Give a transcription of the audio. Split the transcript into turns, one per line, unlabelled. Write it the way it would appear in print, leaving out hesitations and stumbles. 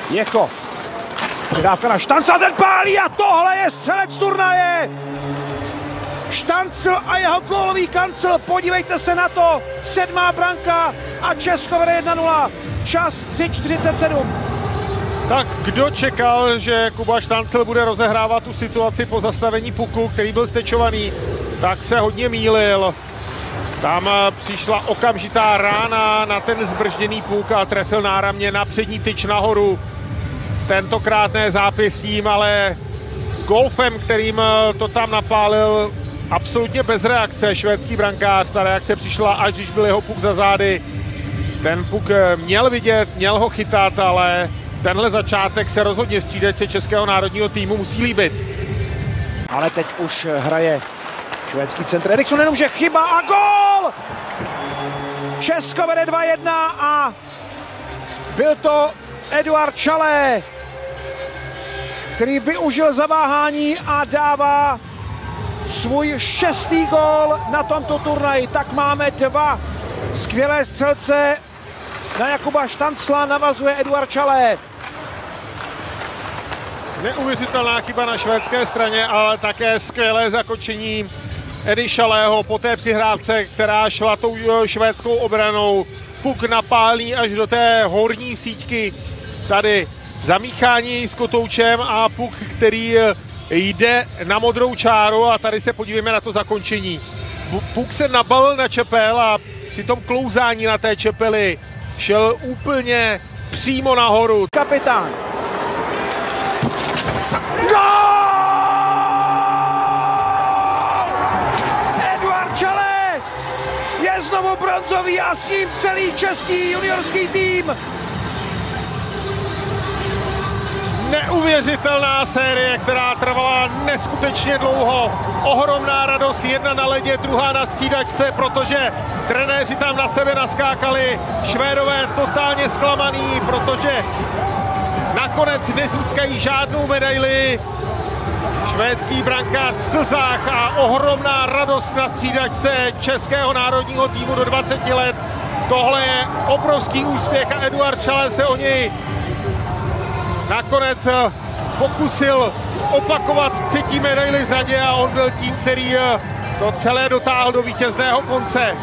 Jechov. Přidávka na Štancla, ten pálí a tohle je střelec turnaje. Štancl a jeho gólový kancel, podívejte se na to. 7. branka a Česko vede 1-0. Čas 3:47.
Tak kdo čekal, že Kuba Štancl bude rozehrávat tu situaci po zastavení puku, který byl stečovaný, tak se hodně mýlil. Tam přišla okamžitá rána na ten zbržděný puk a trefil náramně na přední tyč nahoru. Tentokrát ne zápěstím, ale golfem, kterým to tam napálil, absolutně bez reakce švédský brankář. Ta reakce přišla, až když byl jeho puk za zády. Ten puk měl vidět, měl ho chytat, ale tenhle začátek se rozhodně střídačce českého národního týmu musí líbit.
Ale teď už hraje švédský centr Eriksson, jenomže chyba a gól! Česko vede 2-1 a byl to Eduard Čalé, který využil zaváhání a dává svůj 6. gól na tomto turnaji. Tak máme 2 skvělé střelce. Na Jakuba Štancla navazuje Eduard Čalé.
Neuvěřitelná chyba na švédské straně, ale také skvělé zakončení Edy Šalého po té přihrávce, která šla tou švédskou obranou. Puk napálí až do té horní síťky. Tady zamíchání s kotoučem a puk, který jde na modrou čáru a tady se podívejme na to zakončení. Puk se nabalil na čepel a při tom klouzání na té čepeli šel úplně přímo nahoru.
Kapitán. Gól! Eduard Čalé je znovu bronzový a s ním celý český juniorský tým.
Neuvěřitelná série, která trvala neskutečně dlouho. Ohromná radost, jedna na ledě, druhá na střídačce, protože trenéři tam na sebe naskákali. Švédové totálně zklamaný, protože nakonec nezískají žádnou medaili. Švédský brankář v slzách a ohromná radost na střídačce českého národního týmu do 20 let. Tohle je obrovský úspěch a Eduard Čalé se o něj nakonec pokusil opakovat 3. medaili v řadě a on byl tím, který to celé dotáhl do vítězného konce.